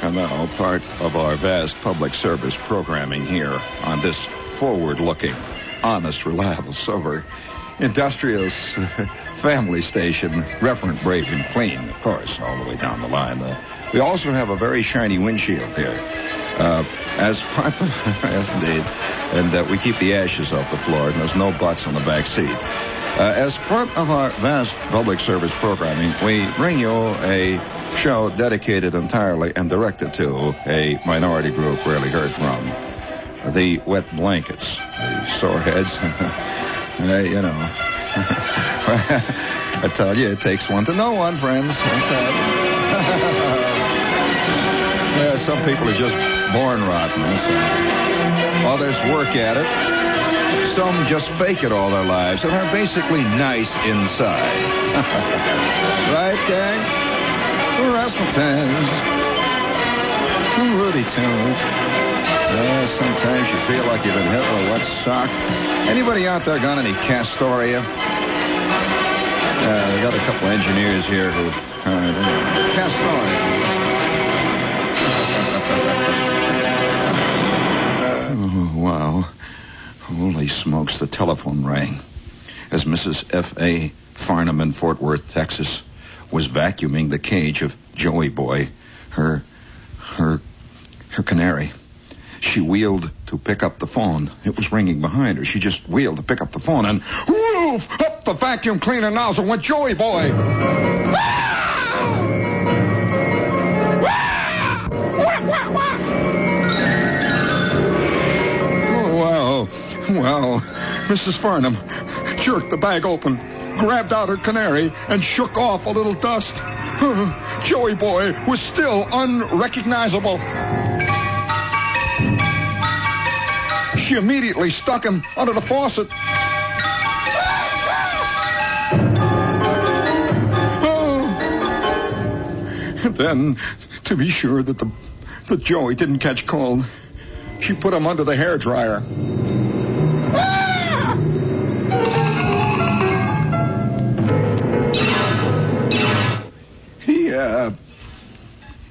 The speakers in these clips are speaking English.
And now, part of our vast public service programming here on this forward-looking, honest, reliable, sober, industrious family station, reverent, brave, and clean, of course, all the way down the line. We also have a very shiny windshield here. As part of, yes, indeed, and we keep the ashes off the floor, and there's no butts on the back seat. As part of our vast public service programming, we bring you a show dedicated entirely and directed to a minority group rarely heard from, the wet blankets, the soreheads. You know, I tell you, it takes one to know one, friends. That's right. Yeah, some people are just born rotten. That's right. Others work at it. Some just fake it all their lives and are basically nice inside. Right, gang? Rasputin. Rudy Tunes. Sometimes you feel like you've been hit with a wet sock. Anybody out there got any Castoria? We got a couple engineers here who... Castoria. Oh, wow. Holy smokes, the telephone rang. As Mrs. F.A. Farnham in Fort Worth, Texas, was vacuuming the cage of Joey Boy, her canary. She wheeled to pick up the phone. It was ringing behind her. She just wheeled to pick up the phone and woof! Up the vacuum cleaner nozzle went Joey Boy. Oh, wow. Mrs. Farnham jerked the bag open, grabbed out her canary, and shook off a little dust. Joey Boy was still unrecognizable. She immediately stuck him under the faucet. And then, to be sure that the Joey didn't catch cold, she put him under the hairdryer.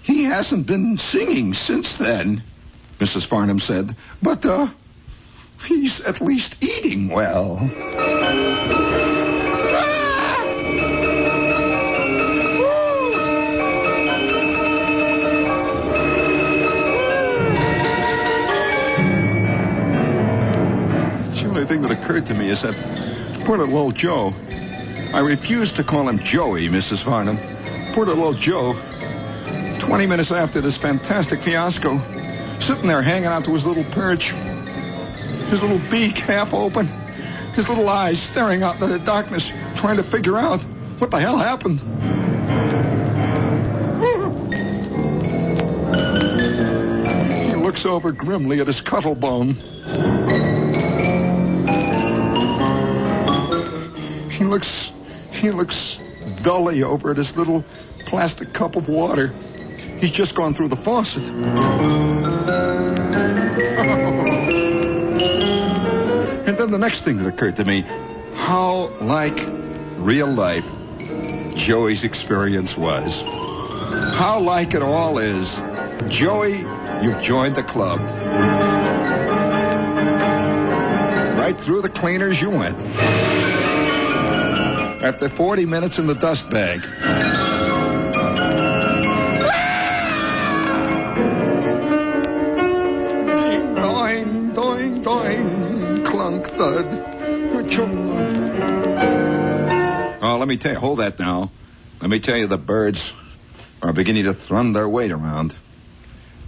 He hasn't been singing since then, Mrs. Farnham said, but, he's at least eating well. The only thing that occurred to me is that poor little old Joe. I refused to call him Joey, Mrs. Farnham. Poor little old Joe. 20 minutes after this fantastic fiasco, sitting there hanging out to his little perch, his little beak half open, his little eyes staring out into the darkness, trying to figure out what the hell happened. He looks over grimly at his cuttlebone. He looks dully over at his little plastic cup of water. He's just gone through the faucet. And then the next thing that occurred to me, how like real life Joey's experience was. How like it all is. Joey, you've joined the club. Right through the cleaners you went. After 40 minutes in the dust bag. Ding, doing, doing, doing. Clunk, thud. Oh, let me tell you, hold that now. Let me tell you, the birds are beginning to thrum their weight around.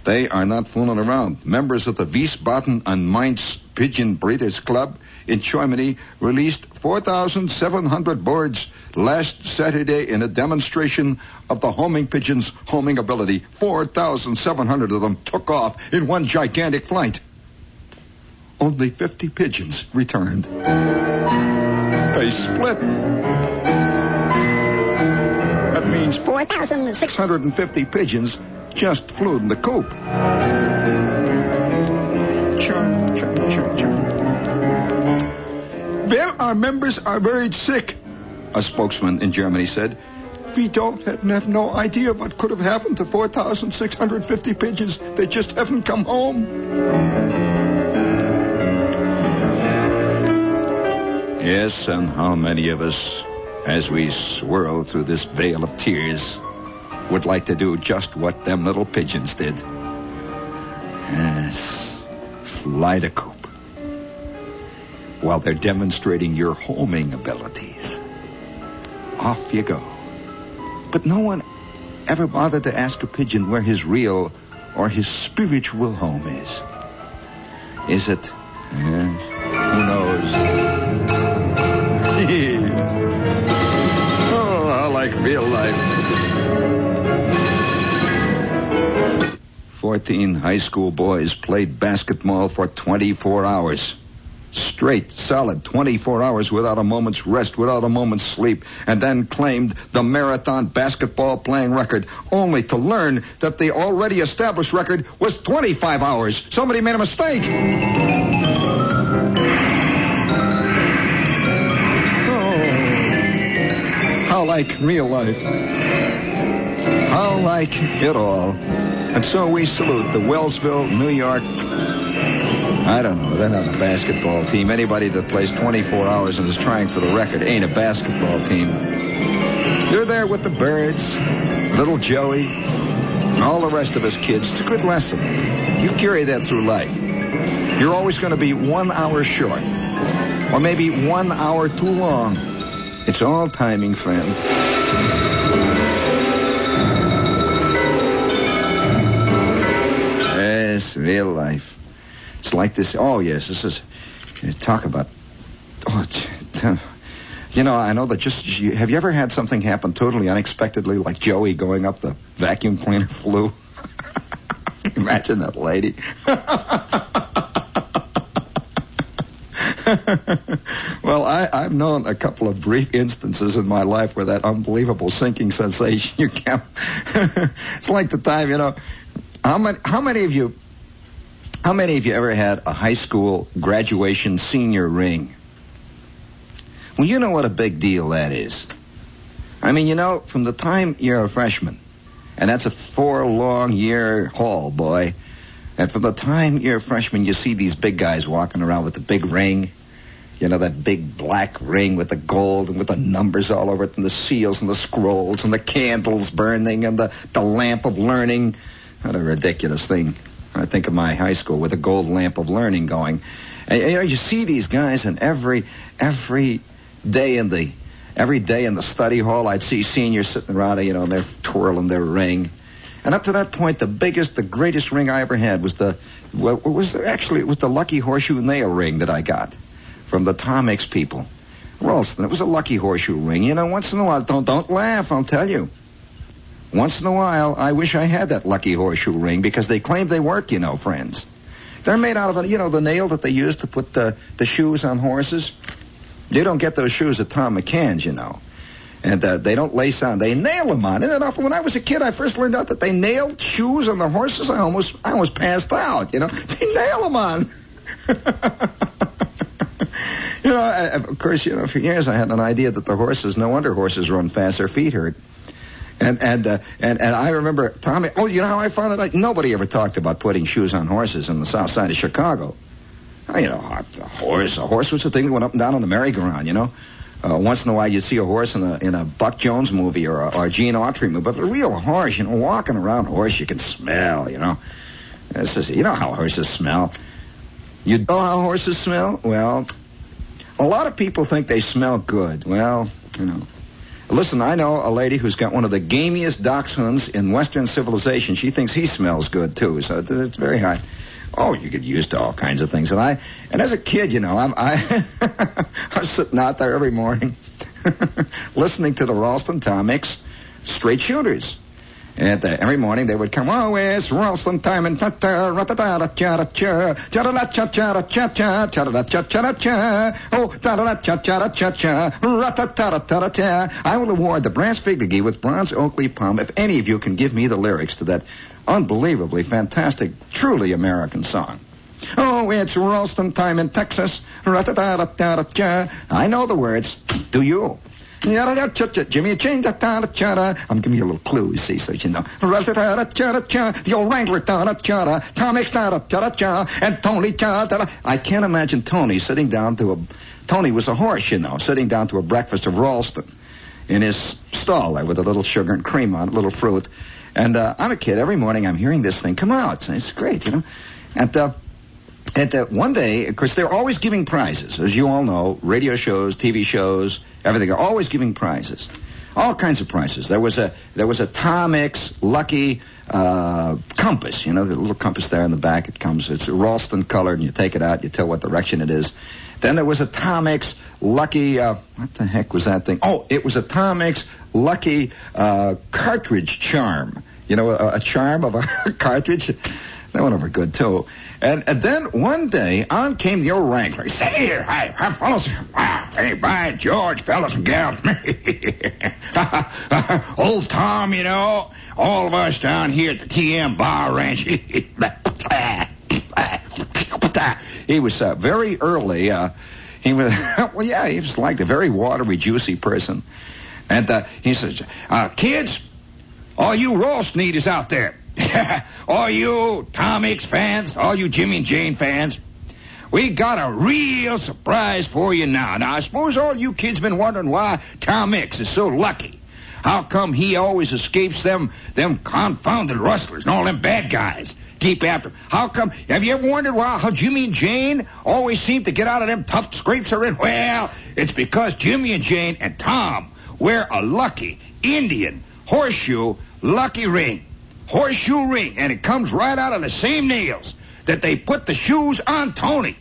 They are not fooling around. Members of the Wiesbaden and Mainz Pigeon Breeders Club in Germany released 4,700 birds last Saturday in a demonstration of the homing pigeon's homing ability. 4,700 of them took off in one gigantic flight. Only 50 pigeons returned. They split. That means 4,650 pigeons just flew in the coop. Chirp, chirp, chirp, chirp. Well, our members are very sick, a spokesman in Germany said. We don't have no idea what could have happened to 4,650 pigeons. They just haven't come home. Yes, and how many of us, as we swirl through this veil of tears, would like to do just what them little pigeons did. Yes, fly the coop while they're demonstrating your homing abilities. Off you go. But no one ever bothered to ask a pigeon where his real or his spiritual home is. Is it? Yes. Who knows? Oh, I like real life. 14 high school boys played basketball for 24 hours. Straight, solid 24 hours without a moment's rest, without a moment's sleep, and then claimed the marathon basketball playing record, only to learn that the already established record was 25 hours. Somebody made a mistake. Oh, how like real life. How like it all. And so we salute the Wellsville, New York, I don't know. They're not a basketball team. Anybody that plays 24 hours and is trying for the record ain't a basketball team. They're there with the Birds, little Joey, and all the rest of us kids. It's a good lesson. You carry that through life. You're always going to be 1 hour short, or maybe 1 hour too long. It's all timing, friend. Yes, real life. It's like this. Oh, yes, this is... Talk about... Oh, you know, I know that have you ever had something happen totally unexpectedly, like Joey going up the vacuum cleaner flue? Imagine that lady. Well, I've known a couple of brief instances in my life where that unbelievable sinking sensation you can't... It's like the time, you know... How many of you ever had a high school graduation senior ring? Well, you know what a big deal that is. I mean, you know, from the time you're a freshman, and that's a 4-long-year haul, boy, and from the time you're a freshman, you see these big guys walking around with the big ring, you know, that big black ring with the gold and with the numbers all over it, and the seals and the scrolls and the candles burning and the lamp of learning. What a ridiculous thing. I think of my high school with a gold lamp of learning going. And, you know, you see these guys, and every day in the study hall, I'd see seniors sitting around, you know, and they're twirling their ring. And up to that point, the greatest ring I ever had was it was the Lucky Horseshoe Nail ring that I got from the Tomix people. Ralston, it was a Lucky Horseshoe ring. You know, once in a while, don't laugh, I'll tell you. Once in a while, I wish I had that Lucky Horseshoe ring, because they claim they work, you know, friends. They're made out of, you know, the nail that they use to put the shoes on horses. You don't get those shoes at Tom McCann's, you know. And they don't lace on. They nail them on. Isn't it awful? When I was a kid, I first learned out that they nailed shoes on the horses. I almost passed out, you know. They nail them on. You know, of course, you know, for years I had an idea that the horses, no wonder horses run fast, their feet hurt. And I remember Tommy. Oh, you know how I found it? Nobody ever talked about putting shoes on horses in the south side of Chicago. You know, a horse was a thing that went up and down on the merry-go-round. You know, once in a while you'd see a horse in a Buck Jones movie or a Gene Autry movie, but a real horse, you know, walking around a horse you can smell. You know, you know how horses smell. You know how horses smell? Well, a lot of people think they smell good. Well, you know. Listen, I know a lady who's got one of the gamiest dachshunds in Western civilization. She thinks he smells good, too, so it's very high. Oh, you get used to all kinds of things. And as a kid, you know, I was sitting out there every morning listening to the Ralston Tomix Straight Shooters. And every morning they would come, oh, it's Ralston time and I will award the brass figurine with bronze oak leaf palm if any of you can give me the lyrics to that unbelievably fantastic, truly American song. Oh, it's Ralston time in Texas. I know the words. Do you? Jimmy Jane, I'm giving you a little clue, you see, so you know. The old Wrangler, Tomix, and Tony, I can't imagine Tony sitting down to a... Tony was a horse, you know, sitting down to a breakfast of Ralston in his stall there with a little sugar and cream on it, a little fruit. And I'm a kid. Every morning I'm hearing this thing come out. It's great, you know. And one day, of course, they're always giving prizes. As you all know, radio shows, TV shows, everything are always giving prizes. All kinds of prizes. There was a Tomix lucky compass. You know, the little compass there in the back. It's Ralston colored, and you take it out, you tell what direction it is. Then there was a Tomix lucky, what the heck was that thing? Oh, it was a Tomix lucky cartridge charm. You know, a charm of a cartridge. That went over good, too. And then one day, on came the old Wrangler. He said, here, hi, fellas. Hey, by George, fellas and gals. Old Tom, you know, all of us down here at the TM Bar Ranch. He was very early. He was, well, yeah, he was like a very watery, juicy person. And he says, kids, all you Ralston eaters out there, all you Tomix fans, all you Jimmy and Jane fans, we got a real surprise for you now. Now, I suppose all you kids been wondering why Tomix is so lucky. How come he always escapes them confounded rustlers and all them bad guys? Keep after him. How come? Have you ever wondered how Jimmy and Jane always seem to get out of them tough scrapes they're in? Well, it's because Jimmy and Jane and Tom wear a lucky Indian horseshoe lucky ring. Horseshoe ring, and it comes right out of the same nails that they put the shoes on Tony.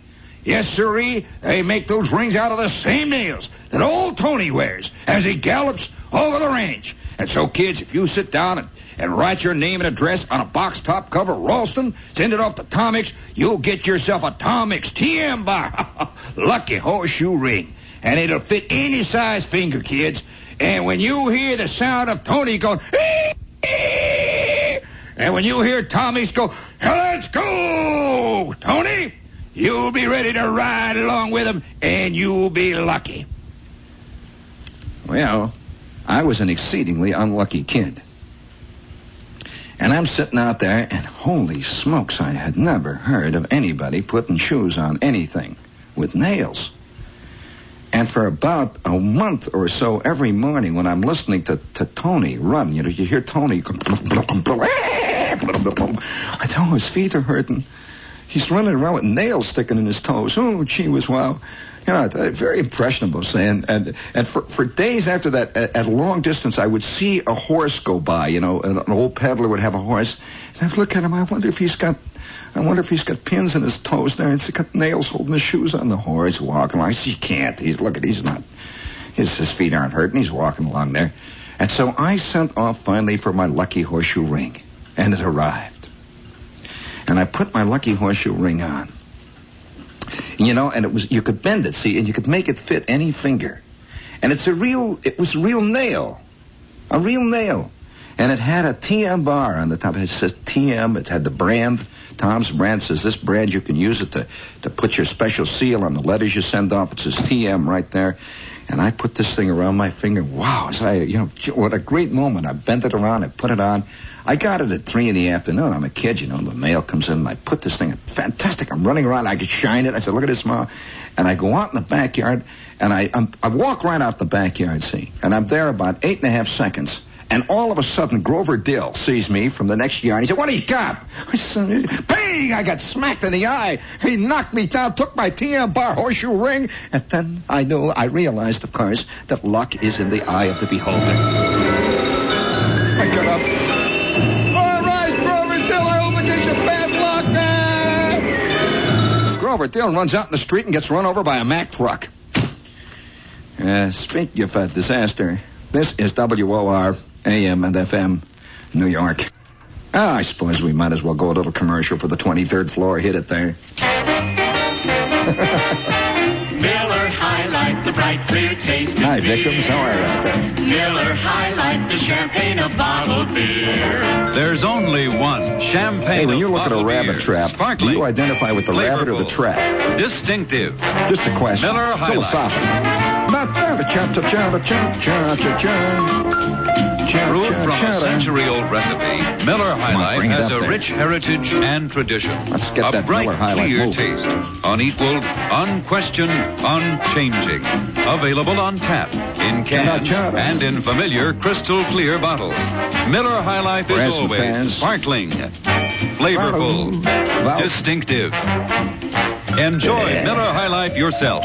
Yes, sirree, they make those rings out of the same nails that old Tony wears as he gallops over the range. And so, kids, if you sit down and write your name and address on a box top cover Ralston, send it off to Tomix, you'll get yourself a Tomix TM Bar lucky horseshoe ring. And it'll fit any size finger, kids. And when you hear the sound of Tony going... And when you hear Tomix go, let's go, Tony, you'll be ready to ride along with him, and you'll be lucky. Well, I was an exceedingly unlucky kid. And I'm sitting out there, and holy smokes, I had never heard of anybody putting shoes on anything with nails. And for about a month or so every morning when I'm listening to Tony run, you know, you hear Tony go, I tell him his feet are hurting. He's running around with nails sticking in his toes. Oh, gee whiz, wow. You know, very impressionable, saying. And for days after that, at a long distance, I would see a horse go by, you know, an old peddler would have a horse. And I'd look at him, I wonder if he's got pins in his toes there, and he's got nails holding his shoes on the horse, walking along. I see, he can't. He's not, his feet aren't hurting. He's walking along there. And so I sent off finally for my lucky horseshoe ring, and it arrived. And I put my lucky horseshoe ring on. You know, and you could bend it, see, and you could make it fit any finger. And it was a real nail. A real nail. And it had a TM bar on the top. It says TM. It had the brand. Tom's brand says this brand, you can use it to put your special seal on the letters you send off. It says TM right there. And I put this thing around my finger. Wow, what a great moment. I bent it around, I put it on. I got it at 3 p.m. I'm a kid, you know. The mail comes in, and I put this thing, fantastic. I'm running around, I could shine it. I said, look at this, Ma. And I go out in the backyard, and I walk right out the backyard, see. And I'm there about 8.5 seconds. And all of a sudden, Grover Dill sees me from the next yard. He said, what do you got? I said, bang! I got smacked in the eye. He knocked me down, took my TM bar horseshoe ring. And then I realized, of course, that luck is in the eye of the beholder. I got up. All right, Grover Dill, I hope it gives you bad luck, man. Grover Dill runs out in the street and gets run over by a Mack truck. Speaking of disaster, this is WOR AM and FM, New York. I suppose we might as well go a little commercial for the 23rd floor. Hit it there. Miller Highlife, the bright, clear taste. Hi, victims. How are you out there? Miller Highlife, the champagne of bottled beer. There's only one champagne. Hey, when you look at a rabbit beer. trap, Sparkling, do you identify with the rabbit or the trap? distinctive. Just a question. Miller Highlife. Philosophical. Brewed from a century-old recipe, Miller Highlife has a rich heritage and tradition. Let's get a that bright, Miller Highlife clear moving. taste, unequaled, unquestioned, unchanging. Available on tap, in can, and in familiar crystal clear bottles. Miller Highlife is always fans. sparkling, flavorful, distinctive. Enjoy Miller Highlife yourself.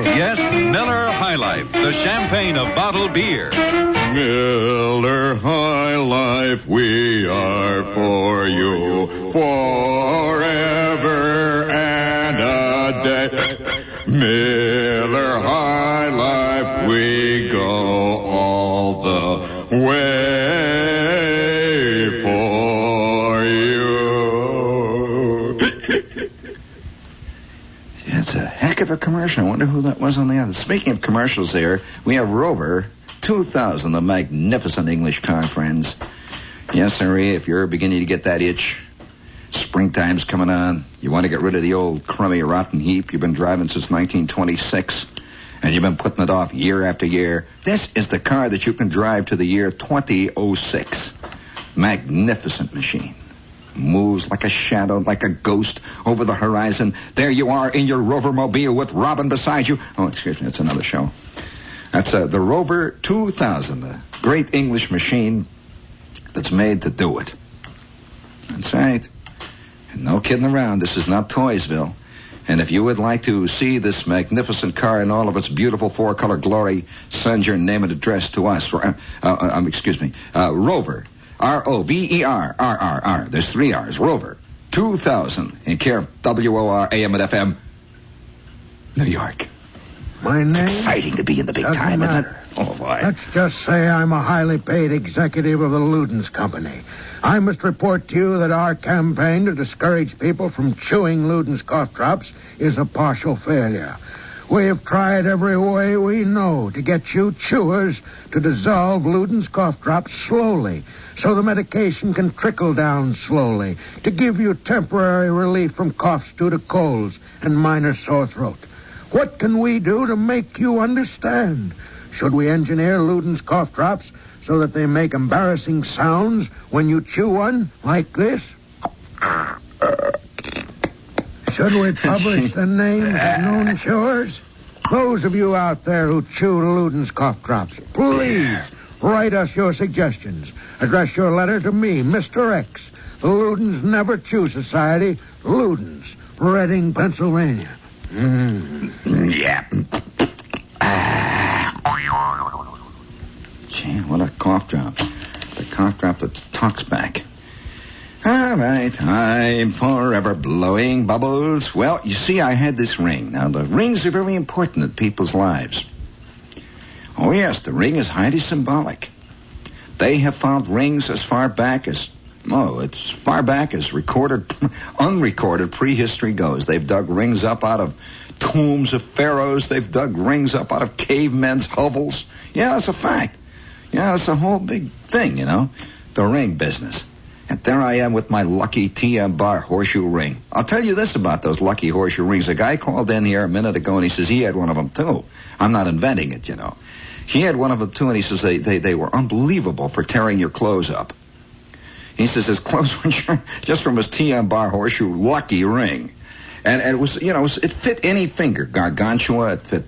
Yes, Miller Highlife, the champagne of bottled beer. Miller Highlife, we are for you forever and a day. Miller Highlife, we go all the way for you. It's a heck of a commercial. I wonder who that was on the other. Speaking of commercials here, we have Rover 2000, the magnificent English car, friends. Yes, sir, if you're beginning to get that itch, springtime's coming on, you want to get rid of the old crummy, rotten heap you've been driving since 1926, and you've been putting it off year after year, this is the car that you can drive to the year 2006. Magnificent machine. Moves like a shadow, like a ghost over the horizon. There you are in your Rover mobile with Robin beside you. Oh, excuse me, that's another show. That's the Rover 2000, the great English machine that's made to do it. That's right. And no kidding around. This is not Toysville. And if you would like to see this magnificent car in all of its beautiful four-color glory, send your name and address to us. Rover. R-O-V-E-R. There's 3 R's. Rover 2000 in care of WOR AM and FM, New York. My name? It's exciting to be in the big time, isn't it? Oh, boy. Let's just say I'm a highly paid executive of the Luden's company. I must report to you that our campaign to discourage people from chewing Luden's cough drops is a partial failure. We have tried every way we know to get you chewers to dissolve Luden's cough drops slowly so the medication can trickle down slowly to give you temporary relief from coughs due to colds and minor sore throat. What can we do to make you understand? Should we engineer Luden's cough drops so that they make embarrassing sounds when you chew one, like this? Should we publish the names of known chewers? Those of you out there who chew Luden's cough drops, please write us your suggestions. Address your letter to me, Mr. X, the Luden's Never Chew Society, Luden's, Reading, Pennsylvania. Yeah. Gee, what a cough drop. The cough drop that talks back. All right, I'm forever blowing bubbles. Well, you see, I had this ring. Now, the rings are very important in people's lives. Oh, yes, the ring is highly symbolic. They have found rings as far back as, it's far back as unrecorded prehistory goes. They've dug rings up out of tombs of pharaohs. They've dug rings up out of cavemen's hovels. Yeah, that's a fact. Yeah, that's a whole big thing, the ring business. And there I am with my lucky TM Bar horseshoe ring. I'll tell you this about those lucky horseshoe rings. A guy called in here a minute ago, and he says he had one of them, too. I'm not inventing it, He had one of them, too, and he says they were unbelievable for tearing your clothes up. He says his clothes were just from his TM Bar horseshoe lucky ring. And it was, it fit any finger. Gargantua, it fit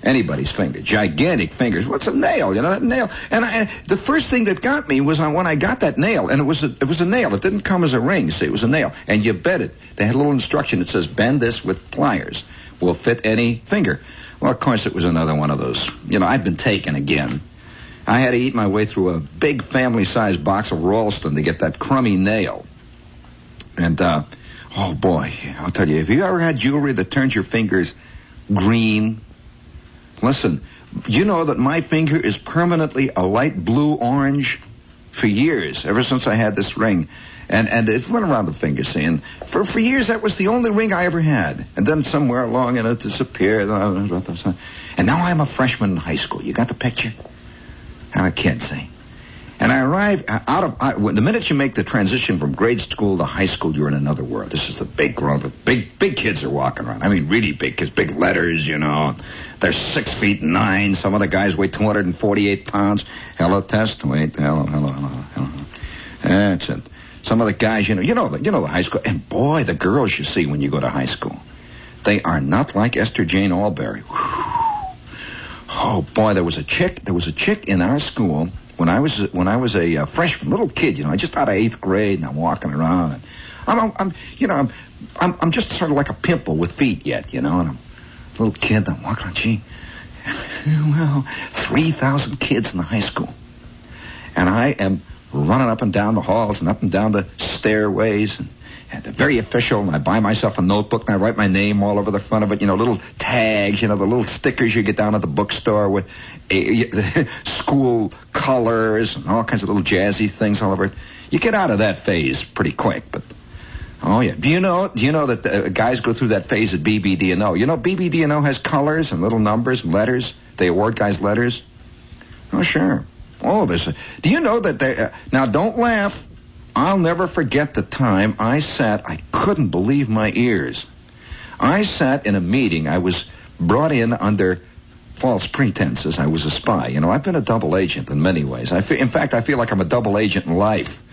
anybody's finger. Gigantic fingers. What's a nail? That nail. And the first thing that got me was when I got that nail, and it was a nail. It didn't come as a ring. See, it was a nail. And you bet it. They had a little instruction that says, bend this with pliers. Will fit any finger. Well, of course, it was another one of those. I've been taken again. I had to eat my way through a big family-sized box of Ralston to get that crummy nail. And, oh, boy, I'll tell you, have you ever had jewelry that turns your fingers green? Listen, you know that my finger is permanently a light blue-orange for years, ever since I had this ring. And it went around the finger, see, and for years that was the only ring I ever had. And then somewhere along it disappeared. And now I'm a freshman in high school. You got the picture? I'm a kid, see. And I arrived the minute you make the transition from grade school to high school, you're in another world. This is the big grown, big kids are walking around. I mean, really big kids, big letters, you know. They're 6'9". Some of the guys weigh 248 pounds. Hello, test. Wait, hello. That's it. Some of the guys, you know the high school. And boy, the girls you see when you go to high school, they are not like Esther Jane Albury. Whew. Oh boy, there was a chick in our school. When I was a freshman, little kid, I just out of 8th grade, and I'm walking around, and I'm just sort of like a pimple with feet yet, and I'm a little kid. I'm walking around, 3,000 kids in the high school, and I am running up and down the halls and up and down the stairways, and they're very official, and I buy myself a notebook, and I write my name all over the front of it, little tags, the little stickers you get down at the bookstore with school colors and all kinds of little jazzy things all over it. You get out of that phase pretty quick, but, oh, yeah. Do you know that guys go through that phase at BBD&O? BBD&O has colors and little numbers and letters. They award guys letters. Oh, sure. Oh, do you know that they... now, don't laugh. I'll never forget the time I couldn't believe my ears. I sat in a meeting. I was brought in under false pretenses. I was a spy. I've been a double agent in many ways. In fact, I feel like I'm a double agent in life.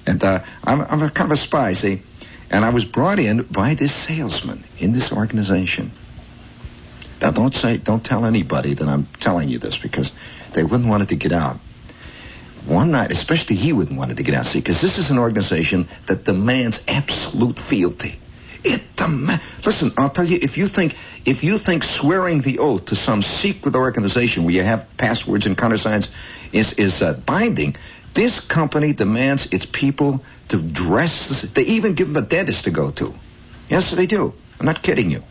And I'm a kind of a spy, see? And I was brought in by this salesman in this organization. Now, don't tell anybody that I'm telling you this, because they wouldn't want it to get out. One night, especially he wouldn't want it to get out, see, because this is an organization that demands absolute fealty. Listen, I'll tell you, if you think swearing the oath to some secret organization where you have passwords and countersigns is binding, this company demands its people to dress. They even give them a dentist to go to. Yes, they do. I'm not kidding you.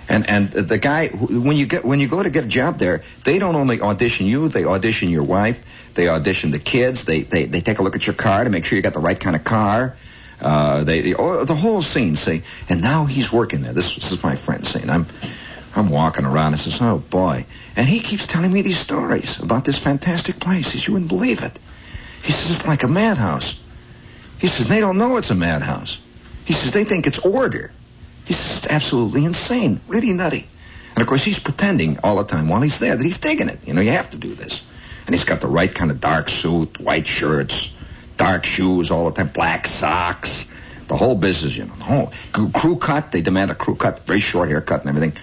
And the guy, when you go to get a job there, they don't only audition you, they audition your wife, they audition the kids, they take a look at your car to make sure you got the right kind of car. The whole scene, see. And now he's working there. This is my friend, see. And I'm walking around. I says, oh boy. And he keeps telling me these stories about this fantastic place. He says, you wouldn't believe it. He says, it's like a madhouse. He says, they don't know it's a madhouse. He says, they think it's order. He says, it's absolutely insane, really nutty. And of course, he's pretending all the time while he's there that he's digging it. You have to do this. And he's got the right kind of dark suit, white shirts, dark shoes all the time, black socks, the whole business, the whole crew cut. They demand a crew cut, very short haircut and everything.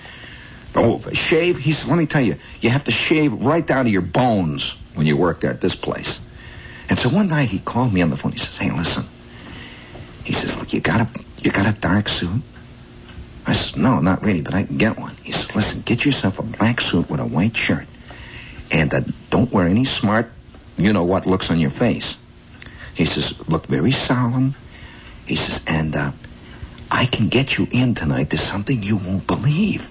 Oh, shave. He says, let me tell you, you have to shave right down to your bones when you work there at this place. And so one night he called me on the phone. He says, hey, listen. He says, look, you got a dark suit? I said, no, not really, but I can get one. He says, listen, get yourself a black suit with a white shirt. And don't wear any smart, what looks on your face. He says, look very solemn. He says, and I can get you in tonight to something you won't believe.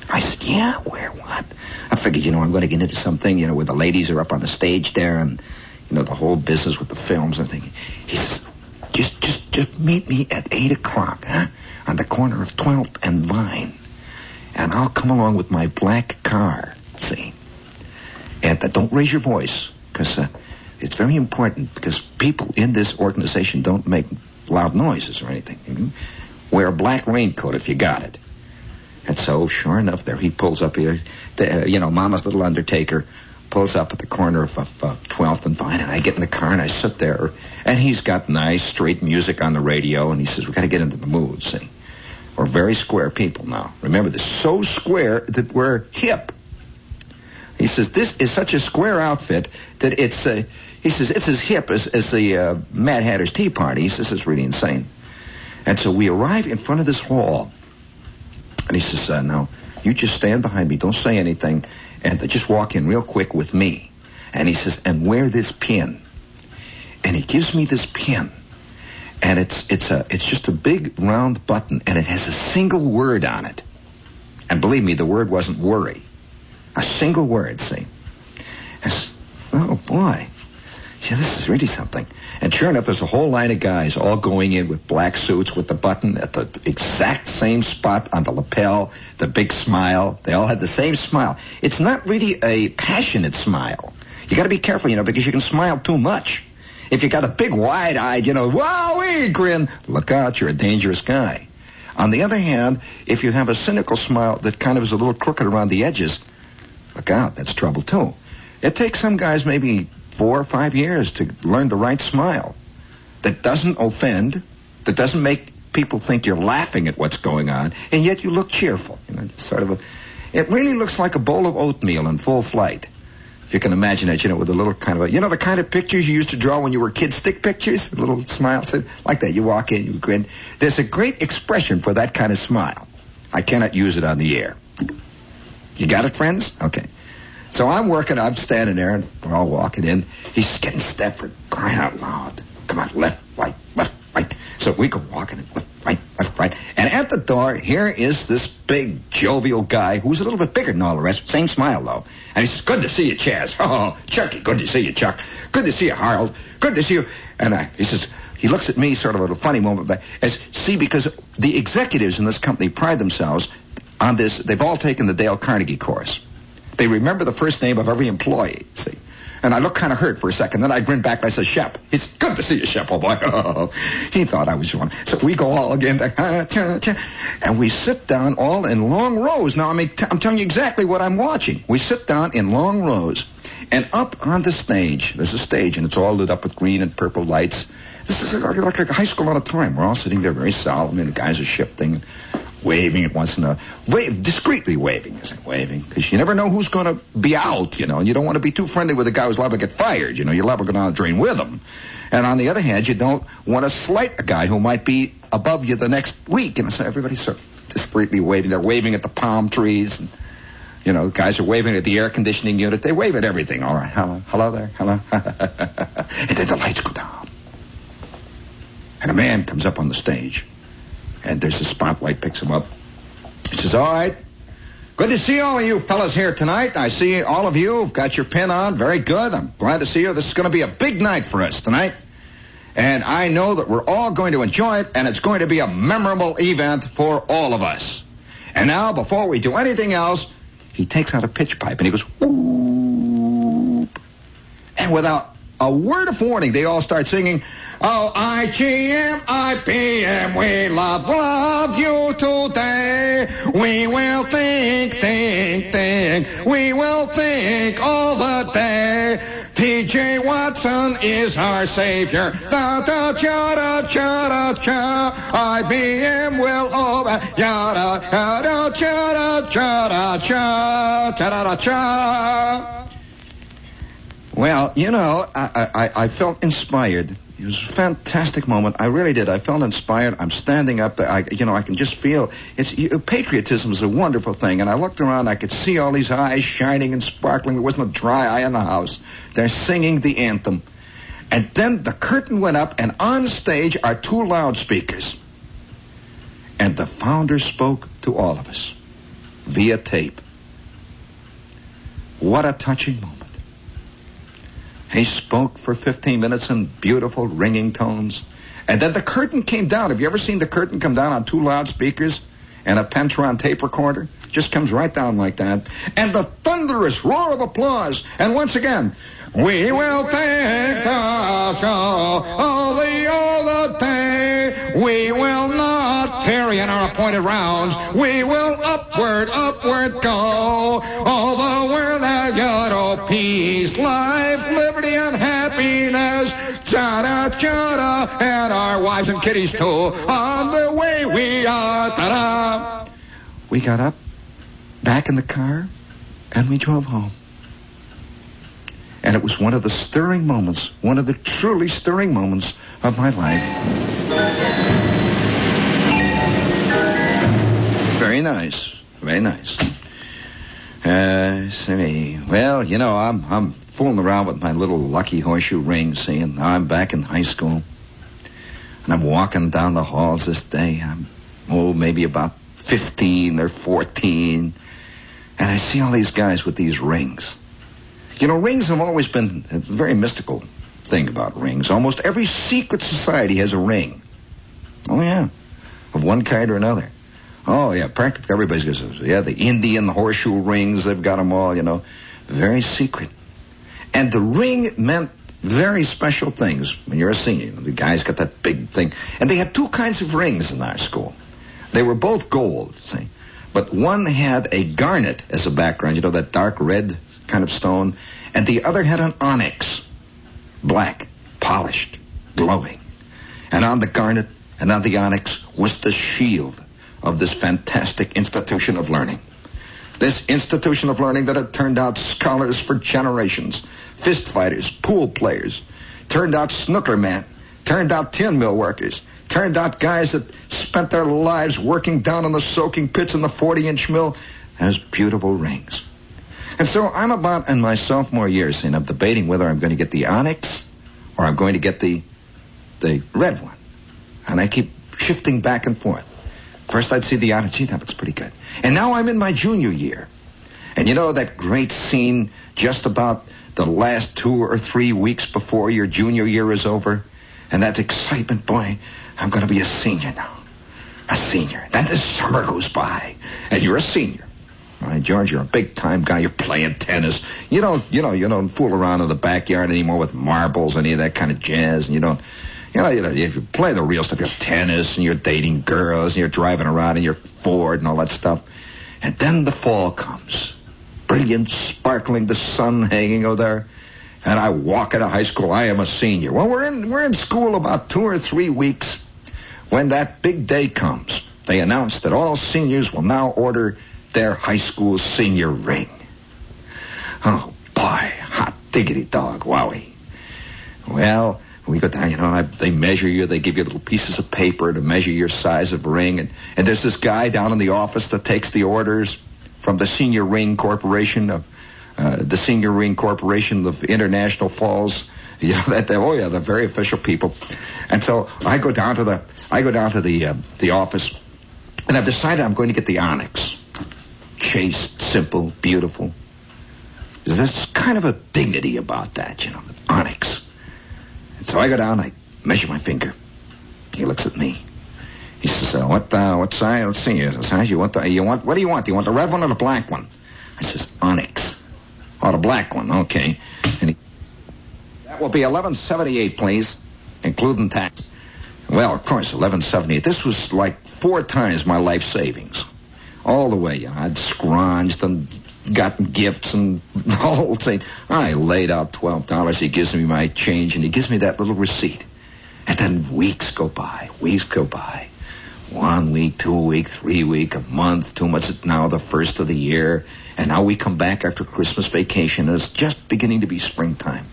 I said, yeah, where, what? I figured, I'm going to get into something, where the ladies are up on the stage there and, the whole business with the films and everything. He says, just meet me at 8 o'clock, huh? On the corner of 12th and Vine. And I'll come along with my black car, see? And don't raise your voice, because it's very important, because people in this organization don't make loud noises or anything. Wear a black raincoat if you got it. And so, sure enough, there he pulls up here. Mama's little undertaker pulls up at the corner of 12th and Vine, and I get in the car, and I sit there, and he's got nice, straight music on the radio, and he says, we got to get into the mood, see? We're very square people now. Remember, this so square that we're hip. He says, this is such a square outfit that it's as hip as the Mad Hatter's Tea Party. He says, it's really insane. And so we arrive in front of this hall, and he says, now, you just stand behind me, don't say anything, and just walk in real quick with me. And he says, and wear this pin. And he gives me this pin. And it's just a big round button, and it has a single word on it. And believe me, the word wasn't worry. A single word, see? Oh, boy. Yeah, this is really something. And sure enough, there's a whole line of guys all going in with black suits with the button at the exact same spot on the lapel, the big smile. They all had the same smile. It's not really a passionate smile. You got to be careful, because you can smile too much. If you got a big, wide-eyed, wowee grin, look out, you're a dangerous guy. On the other hand, if you have a cynical smile that kind of is a little crooked around the edges, look out, that's trouble too. It takes some guys maybe 4 or 5 years to learn the right smile that doesn't offend, that doesn't make people think you're laughing at what's going on, and yet you look cheerful. It really looks like a bowl of oatmeal in full flight. If you can imagine it, with a little kind of the kind of pictures you used to draw when you were kids, stick pictures, a little smile, like that. You walk in, you grin. There's a great expression for that kind of smile. I cannot use it on the air. You got it, friends? Okay. So I'm standing there, and we're all walking in. He's getting Stepford, crying out loud. Come on, left, right. So we go walking in, left, right. And at the door, here is this big, jovial guy who's a little bit bigger than all the rest. Same smile, though. And he says, good to see you, Chaz. Oh, Chucky, good to see you, Chuck. Good to see you, Harold. Good to see you. And he says, he looks at me sort of at a funny moment. Because the executives in this company pride themselves on this. They've all taken the Dale Carnegie course. They remember the first name of every employee, see. And I look kind of hurt for a second. Then I grin back and I say, Shep. He's good to see you, Shep, old boy. He thought I was wrong. So we go all again. And we sit down all in long rows. Now, I'm telling you exactly what I'm watching. We sit down in long rows. And up on the stage, there's a stage, and it's all lit up with green and purple lights. This is like a high school auditorium. We're all sitting there very solemn, and the guys are shifting, waving at once in a discreetly waving, isn't waving, because you never know who's going to be out, and you don't want to be too friendly with a guy who's liable to get fired. You're liable to go down the drain with him. And on the other hand, you don't want to slight a guy who might be above you the next week. So everybody's sort of discreetly waving. They're waving at the palm trees, and guys are waving at the air conditioning unit. They wave at everything. All right, hello there, hello. And then the lights go down, and a man comes up on the stage. And there's a spotlight, picks him up. He says, all right, good to see all of you fellas here tonight. I see all of you have got your pin on. Very good. I'm glad to see you. This is going to be a big night for us tonight. And I know that we're all going to enjoy it, and it's going to be a memorable event for all of us. And now, before we do anything else, he takes out a pitch pipe, and he goes, whoop. And without a word of warning, they all start singing, O-I-G-M-I-P-M, we love you today. We will think, we will think all the day. T.J. Watson is our savior. Da-da-cha-da-cha-da-cha. IBM will over. Yada-cha-da-cha-da-cha. Ta-da-da-cha. Well, I felt inspired. It was a fantastic moment. I really did. I felt inspired. I'm standing up. I can just feel patriotism is a wonderful thing. And I looked around. I could see all these eyes shining and sparkling. There wasn't a dry eye in the house. They're singing the anthem. And then the curtain went up, and on stage are 2 loudspeakers. And the founder spoke to all of us via tape. What a touching moment. He spoke for 15 minutes in beautiful ringing tones. And then the curtain came down. Have you ever seen the curtain come down on 2 loudspeakers and a Pentron tape recorder? Just comes right down like that. And the thunderous roar of applause. And once again, we will take the show all the day. We will not tarry in our appointed rounds. We will upward go. All the world has got peace, life, liberty, and happiness. Chada, chada, and our wives and kiddies too. On the way we are. Ta-da. We got up, back in the car, and we drove home. And it was one of the stirring moments, one of the truly stirring moments of my life. Very nice. Very nice. Well, I'm fooling around with my little lucky horseshoe ring, seeing I'm back in high school. And I'm walking down the halls this day. I'm, maybe about 15 or 14. And I see all these guys with these rings. Rings have always been a very mystical thing about rings. Almost every secret society has a ring. Oh, yeah. Of one kind or another. Oh, yeah. Practically everybody's got the Indian horseshoe rings. They've got them all, Very secret. And the ring meant very special things when you're a senior. You know, the guys got that big thing. And they had two kinds of rings in our school. They were both gold, see. But one had a garnet as a background, you know, that dark red kind of stone. And the other had an onyx, black, polished, glowing. And on the garnet and on the onyx was the shield of this fantastic institution of learning. This institution of learning that had turned out scholars for generations, fist fighters, pool players, turned out snooker men, turned out tin mill workers, turned out guys that spent their lives working down in the soaking pits in the 40-inch mill as beautiful rings. And so I'm about in my sophomore year, and I'm debating whether I'm going to get the onyx or I'm going to get the red one. And I keep shifting back and forth. First I'd see the onyx. Gee, that looks pretty good. And now I'm in my junior year. And you know that great scene just about the last 2 or 3 weeks before your junior year is over? And that excitement, boy, I'm going to be a senior now. A senior. Then the summer goes by, and you're a senior. All right, George, you're a big-time guy. You're playing tennis. You don't fool around in the backyard anymore with marbles, any of that kind of jazz. And you don't, if you play the real stuff, you're tennis, and you're dating girls, and you're driving around in your Ford and all that stuff. And then the fall comes. Brilliant, sparkling, the sun hanging over there. And I walk into high school. I am a senior. Well, we're in school about 2 or 3 weeks when that big day comes. They announce that all seniors will now order their high school senior ring. Oh, boy, hot diggity dog, wowie. Well, we go down, they measure you. They give you little pieces of paper to measure your size of ring. And there's this guy down in the office that takes the orders from the Senior Ring Corporation of the Senior Ring Corporation of International Falls. They're very official people. And so I go down to the office, and I've decided I'm going to get the onyx. Chaste, simple, beautiful. There's kind of a dignity about that, the onyx. And so I go down, I measure my finger. He looks at me. He says, what size? Let's see. Size what do you want? Do you want the red one or the black one? I says, onyx. Oh, the black one, okay. And that will be $11.78, please, including tax. Well, of course, $11.78. This was like 4 times my life savings. All the way, I'd scrounged and gotten gifts and the whole thing. I laid out $12. He gives me my change, and he gives me that little receipt. And then weeks go by. 1 week, 2 week, 3 week, a month, 2 months. It's now the first of the year. And now we come back after Christmas vacation, and it's just beginning to be springtime.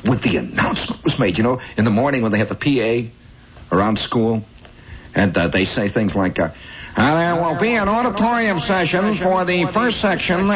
When the announcement was made, in the morning when they have the PA around school, and they say things like, there will be an auditorium session for the first section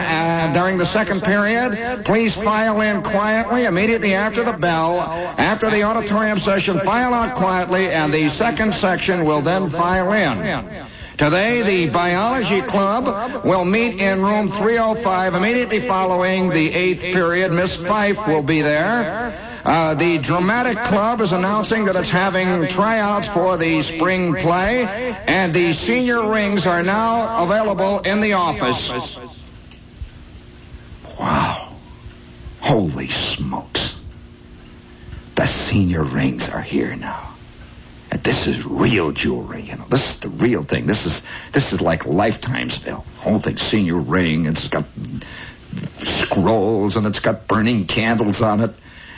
during the second period. Please file in quietly immediately after the bell. After the auditorium session, file out quietly, and the second section will then file in. Today, the Biology Club will meet in room 305 immediately following the 8th period. Miss Fife will be there. The Dramatic Club is announcing that it's having tryouts for the spring play, and the senior rings are now available in the office. Wow. Holy smokes. The senior rings are here now. And this is real jewelry, This is the real thing. This is like Lifetimesville. Whole thing, senior ring, and it's got scrolls, and it's got burning candles on it.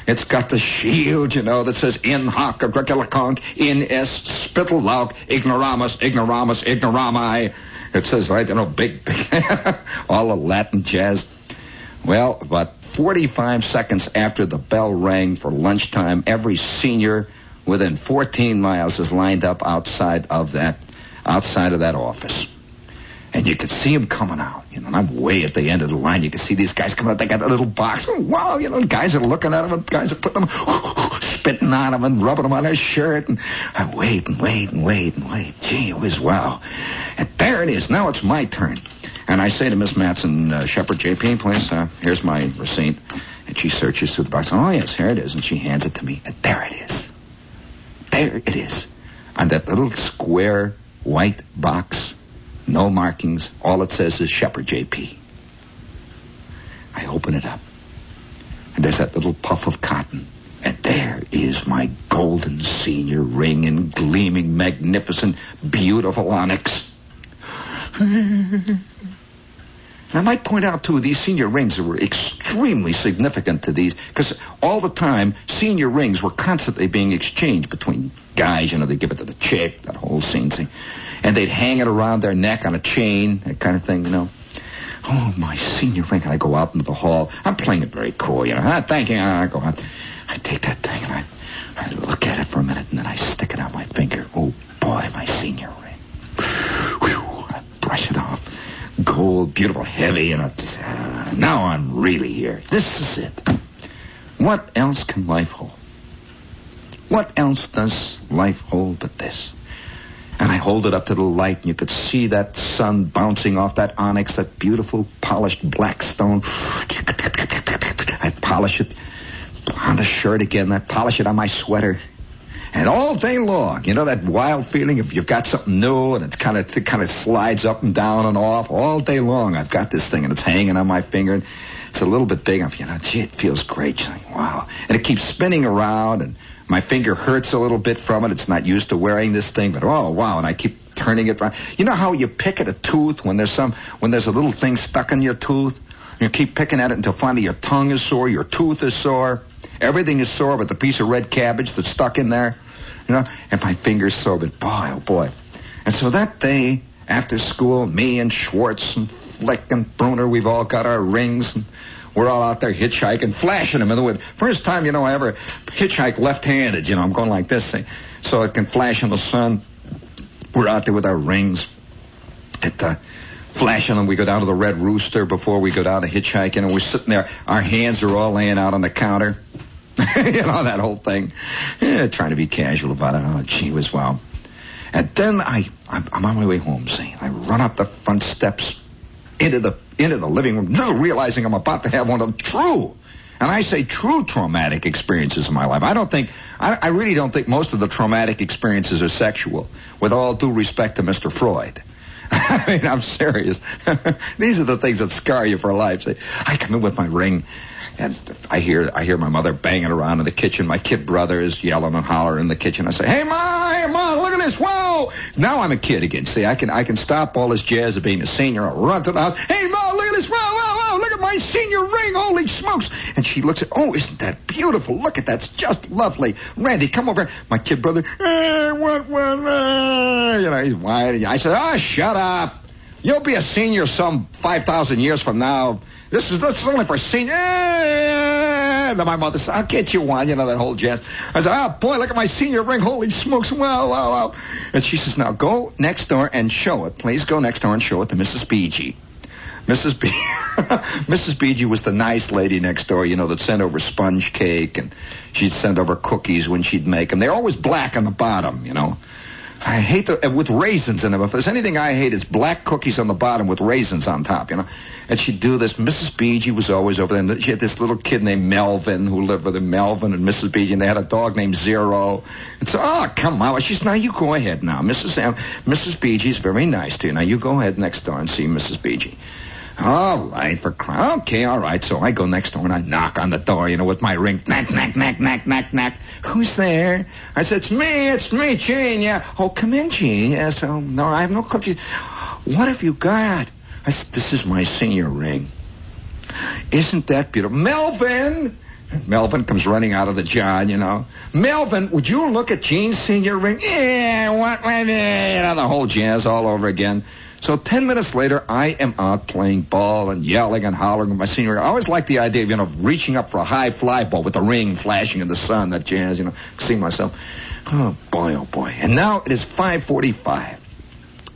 It's got the shield, that says in hoc agriculacunc, in es spittlelauk, ignoramus, ignorami. It says, right, big, all the Latin jazz. Well, about 45 seconds after the bell rang for lunchtime, every senior within 14 miles is lined up outside of that office. And you could see them coming out, and I'm way at the end of the line. You can see these guys coming out. They got a little box. Oh, wow, guys are looking at them, and guys are putting them, spitting on them and rubbing them on their shirt. And I wait. Gee whiz, wow. And there it is. Now it's my turn. And I say to Miss Matson, Shepherd JP, please, here's my receipt. And she searches through the box. Oh, yes, here it is. And she hands it to me. And there it is. There it is. On that little square white box. No markings. All it says is Shepherd JP. I open it up. And there's that little puff of cotton. And there is my golden senior ring in gleaming, magnificent, beautiful onyx. I might point out, too, these senior rings were extremely significant to these, because all the time, senior rings were constantly being exchanged between guys. They'd give it to the chick, that whole scene. And they'd hang it around their neck on a chain, that kind of thing, Oh, my senior ring. And I go out into the hall. I'm playing it very cool, Thank you. I go out. I take that thing and I look at it for a minute, and then I stick it on my finger. Oh, boy, my senior ring. Whew, I brush it off. Gold, beautiful, heavy, and now I'm really here. This is it. What else can life hold? What else does life hold but this? And I hold it up to the light, and you could see that sun bouncing off that onyx, that beautiful, polished black stone. I polish it on the shirt again. I polish it on my sweater. And all day long, that wild feeling if you've got something new and it kind of slides up and down and off. All day long, I've got this thing, and it's hanging on my finger. And it's a little bit big. Gee, it feels great. Just like, wow. And it keeps spinning around, and my finger hurts a little bit from it. It's not used to wearing this thing, but oh, wow. And I keep turning it around. You know how you pick at a tooth when there's a little thing stuck in your tooth? You keep picking at it until finally your tongue is sore, your tooth is sore. Everything is sore but the piece of red cabbage that's stuck in there, and my finger's sore, but boy, oh boy. And so that day, after school, me and Schwartz and Flick and Bruner, we've all got our rings, and we're all out there hitchhiking, flashing them in the wind. First time, I ever hitchhike left-handed, I'm going like this thing, so it can flash in the sun. We're out there with our rings flashing them. We go down to the Red Rooster before we go down to hitchhiking, and we're sitting there. Our hands are all laying out on the counter. That whole thing. Trying to be casual about it. Oh, gee whiz, wow. And then I'm on my way home, see. I run up the front steps into the living room, not realizing I'm about to have one of the true, and I say true traumatic experiences in my life. I really don't think most of the traumatic experiences are sexual, with all due respect to Mr. Freud. I'm serious. These are the things that scar you for life. See, I come in with my ring, and I hear my mother banging around in the kitchen. My kid brother is yelling and hollering in the kitchen. I say, hey, Ma, look at this. Whoa. Now I'm a kid again. See, I can stop all this jazz of being a senior. I'll run to the house. Hey, Ma, look at this. Whoa, look at my senior ring. Holy smokes. And she looks at, oh, isn't that beautiful? Look at that. It's just lovely. Randy, come over. My kid brother, what? He's whining. I said, oh, shut up. You'll be a senior some 5,000 years from now. This is only for senior. And then my mother said, I'll get you one, that whole jazz. I said, oh, boy, look at my senior ring. Holy smokes. Wow. And she says, now go next door and show it. Please go next door and show it to Mrs. Beegee. Mrs. Beegee was the nice lady next door, that sent over sponge cake, and she'd send over cookies when she'd make them. They're always black on the bottom, I hate with raisins in them. If there's anything I hate, it's black cookies on the bottom with raisins on top, And she'd do this. Mrs. Beegee was always over there. And she had this little kid named Melvin who lived with her, Melvin and Mrs. Beegee, and they had a dog named Zero. And so, oh, come on. She said, now you go ahead now. Mrs. Beegee's very nice to you. Now you go ahead next door and see Mrs. Beegee. All right, okay, all right. So I go next door and I knock on the door, with my ring. Knock, knock, knock, knock, knock, knock. Who's there? I said, it's me, Gene, yeah. Oh, come in, Gene. Yeah, so, no, I have no cookies. What have you got? I said, this is my senior ring. Isn't that beautiful? Melvin! Melvin comes running out of the John, Melvin, would you look at Gene's senior ring? Yeah, what? The whole jazz all over again. So 10 minutes later, I am out playing ball and yelling and hollering with my senior ring. I always liked the idea of, reaching up for a high fly ball with the ring flashing in the sun, that jazz, seeing myself. Oh, boy. And now it is 5:45.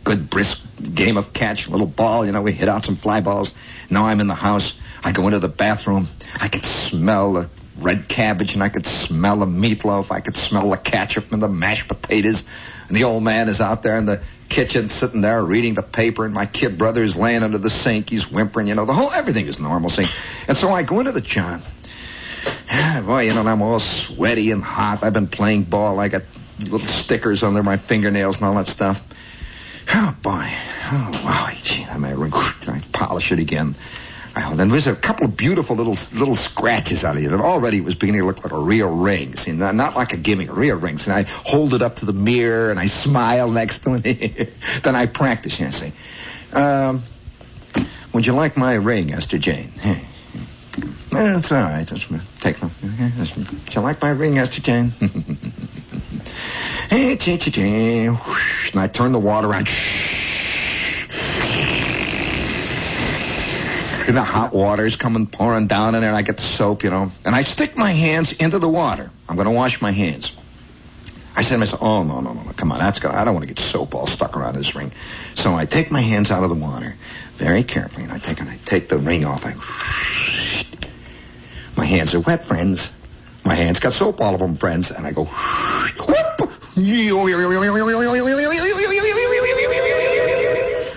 Good brisk game of catch, little ball, we hit out some fly balls. Now I'm in the house. I go into the bathroom. I can smell the red cabbage, and I could smell the meatloaf. I could smell the ketchup and the mashed potatoes. And the old man is out there in the kitchen sitting there reading the paper, and my kid brother is laying under the sink. He's whimpering, everything is normal. See? And so I go into the John. Boy, I'm all sweaty and hot. I've been playing ball. I got little stickers under my fingernails and all that stuff. Oh, boy. Oh, wow. Gee, I polish it again. Well, then there's a couple of beautiful little scratches on it. And already it was beginning to look like a real ring. See, not like a gimmick, real rings. And I hold it up to the mirror and I smile next to it. Then I practice and I say, would you like my ring, Esther Jane? That's all right. Just take them. Would you like my ring, Esther Jane? And I turn the water on. And the hot water's pouring down in there, and I get the soap, and I stick my hands into the water. I'm going to wash my hands. I said to myself, oh, no, come on, I don't want to get soap all stuck around this ring. So I take my hands out of the water very carefully, and I take the ring off. My hands are wet, friends. My hands got soap all of them, friends. And I go,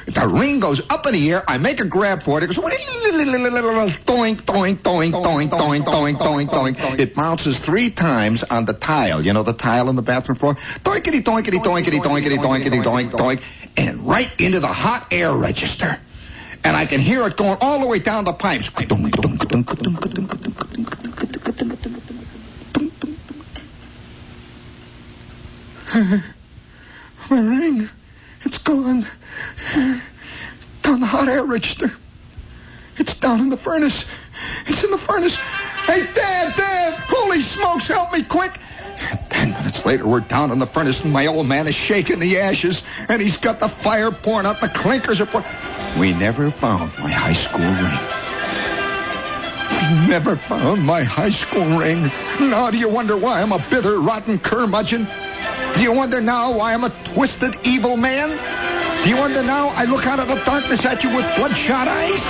the ring goes up in the air. I make a grab for it. It goes doink, doink, doink, doink, doink, doink, doink, doink. It bounces 3 times on the tile. You know the tile on the bathroom floor? Doinkity, doinkity, doinkity, doinkity, doinkity, doink, doink. And right into the hot air register. And I can hear it going all the way down the pipes. My ring, it's gone. Down the hot air register. It's down in the furnace. It's in the furnace. Hey, Dad, holy smokes, help me quick. 10 minutes later, we're down in the furnace, and my old man is shaking the ashes, and he's got the fire pouring out, the clinkers are pouring. We never found my high school ring. Never found my high school ring. Now do you wonder why I'm a bitter, rotten curmudgeon? Do you wonder now why I'm a twisted, evil man? Do you wonder now I look out of the darkness at you with bloodshot eyes?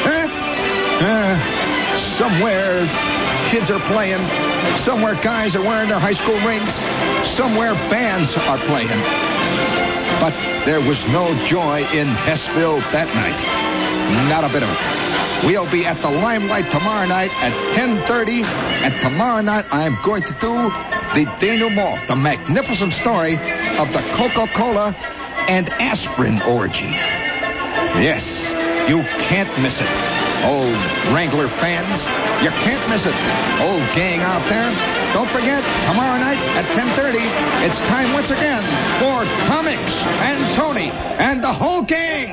Somewhere kids are playing. Somewhere guys are wearing their high school rings. Somewhere bands are playing. But there was no joy in Hessville that night. Not a bit of it. We'll be at the Limelight tomorrow night at 10:30. And tomorrow night I'm going to do the denouement, the magnificent story of the Coca-Cola and aspirin orgy. Yes, you can't miss it. Old Wrangler fans, you can't miss it. Old gang out there, don't forget, tomorrow night at 10:30, it's time once again for Tomix and Tony and the whole gang